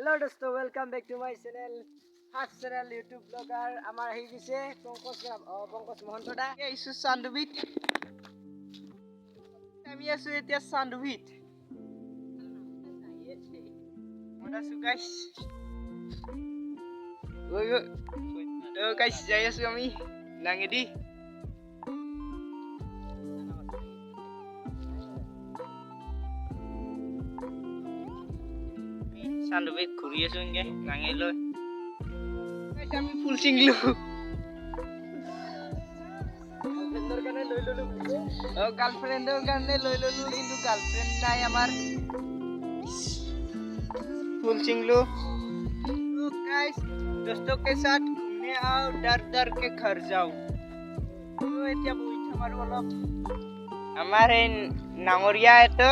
Hello dosto, welcome back to my channel. First channel YouTube blogger. Amar hi gise Pankaj Mohantoda. Hey, isu Sandwich. Ami asu etia Sandwich. Moda su guys. Oi. To guys, jai asu ami. Nangedi. Sandwich ঘুরি আছো ইনকে নাঙে লৈ guys আমি ফুল চিংলু গাৰ্লফ্ৰেন্ডৰ কাৰণে লৈ ললো গাৰ্লফ্ৰেন্ডৰ কাৰণে লৈ ললো কিন্তু গাৰ্লফ্ৰেন্ড নাই আমাৰ ফুল চিংলু तो गाइस दोस्तों के साथ घूमने आओ डर डर के घर जाओ तो এতিয়া বইঠা মাৰো অলপ আমাৰ এই নাঙৰিয়া এটো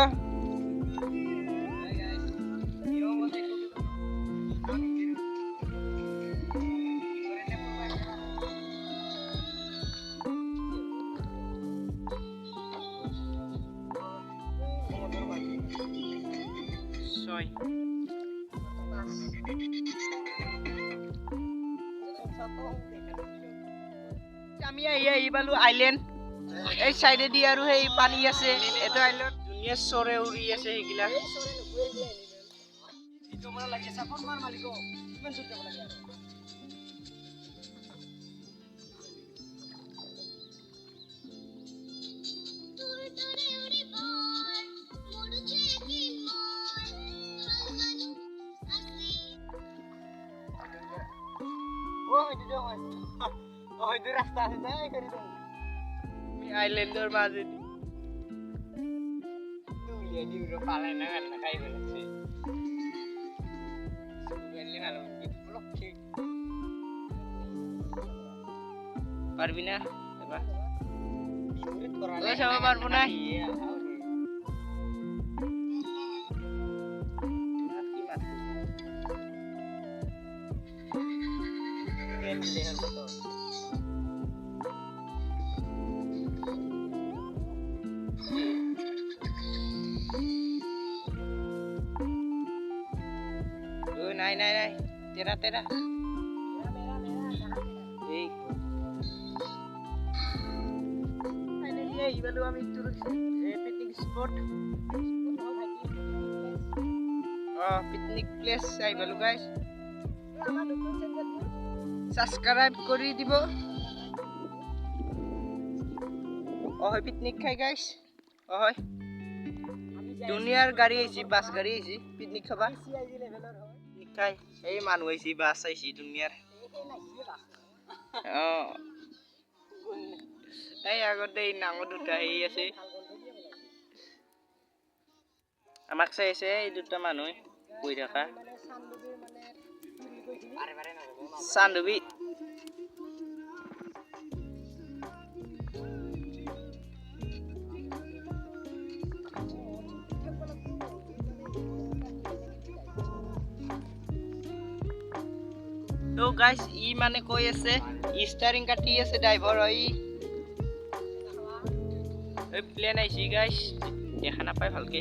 আমি এই বালু আইল্যান্ড এই সাইডে দি আৰু এই পানী আছে এটো আইল্যান্ড দুনিয়া সৰে উৰি আছে হেগিলা ইটো মৰা লাগে সাপন মাৰ মালিকো কিমান দূৰ যাব লাগে itu rasta saya kan itu di islander masih tuh ya di udah paling kan kayak gitu sih sebenarnya kalau gitu blok sih Parvina apa oh sama Parvina iya नहीं तेरा एक फाइनली এই বালু আমি তুলছি পিকনিক স্পট পিকনিক প্লেস আই বালু guys আমার নতুন channel subscribe কৰি দিব হয় পিকনিক খাই গাইস হয় দুনিয়াৰ গাড়ি আইছি বাস গাড়ি আইছি পিকনিক খাবা সিআইজি লেভেলৰ হয় খাই এই মানুহ আইছি বাস আইছি দুনিয়াৰ এই আগতে এই নাঙৰ দুটা এই আছে আমাক চাইছে এই দুটা মানুহ কই থাকা চান্দুবি तो गाइस ই মানে কই আছে স্টারিং কাটি আছে ড্রাইভার ওই এই প্লেন আইছি গাইস দেখা না পাই ভালকে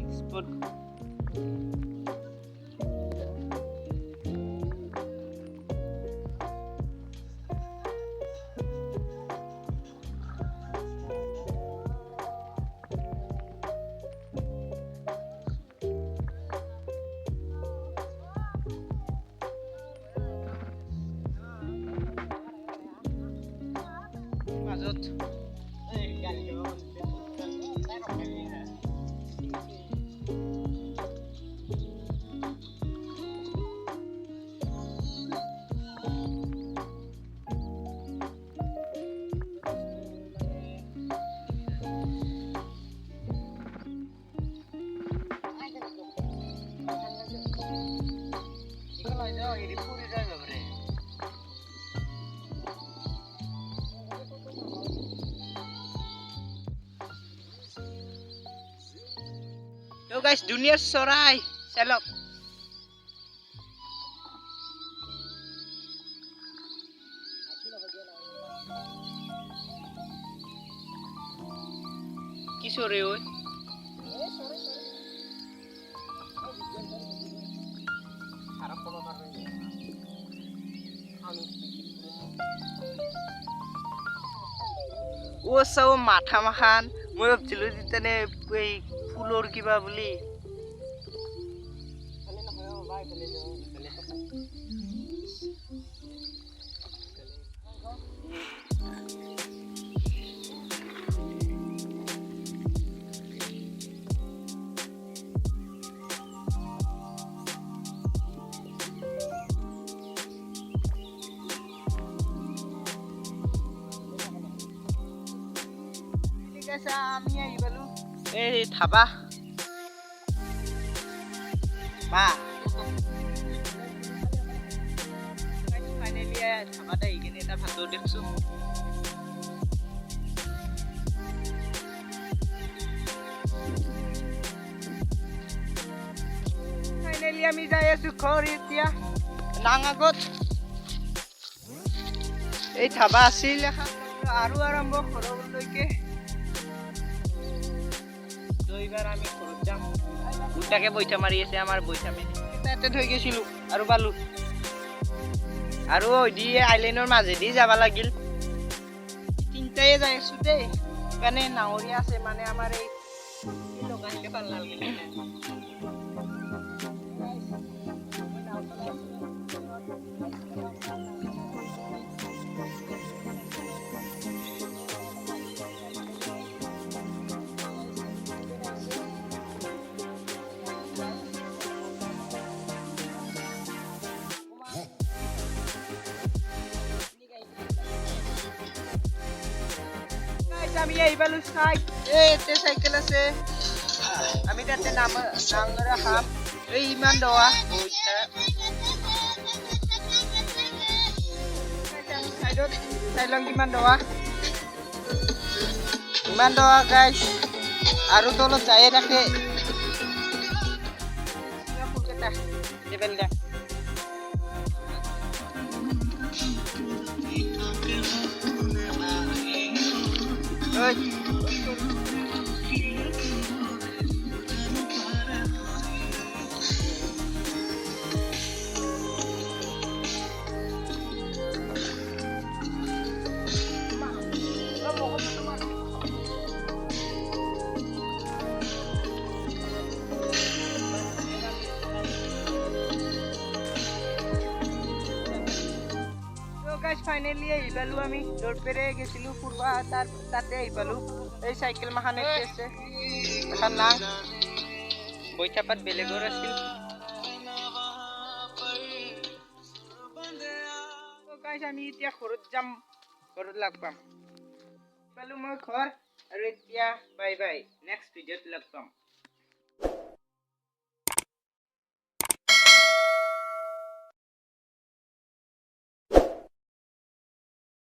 এক্সপোর্ট মাজত तो गाइस दुनिया सराय चलो চৰে ঐ ও চাও মাথা মাখান মই ভাবছিলো যেনে এই ফুলৰ কিবা বুলি আমি আহি পালো এই ধাবা বা ফাইনেলি ধাবাত আহি কিনে এটা ভাতো দেখছো ফাইনেলি আমি যাই আছো ঘৰ এতিয়া নাঙাগত এই ধাবা আছিল আৰু আৰম্ভ ঘৰলৈকে এইবাৰ আমি ঘৰত যাম দুটাকে বৈঠা মাৰি আছে আমাৰ বৈঠা মেলি তাতে থৈ গৈছিলো আৰু পালো আৰু দিয়ে আইলেণ্ডৰ মাজেদি যাব লাগিল তিনটাই যাই আছো দেই মানে নাৱৰীয়া আছে মানে আমাৰ এই লগাইকে ভাল নালাগিল আমি আহি পালো এতে চাইকেল আছে আমি তাতে নাঙৰা খাম এই ইমান দৱা চাইডত চাই লওঁ কিমান দৱা ইমান দৱা গাইছ আৰু তলত যায়ে থাকে লেবেল দে ফাইনেলি আহি পালো আমি দৌৰপেৰে গেছিলো ফুৰবা তাতে আহি পালো এই চাইকেল মাখান এটি আছে এখন নাং বৈঠাপাত বেলেগৰ আছিল আমি এতিয়া ঘৰত যাম ঘৰত লগ পাম পালো মই ঘৰ আৰু এতিয়া বাই বাই নেক্সট ভিডিঅ'ত লগ পাম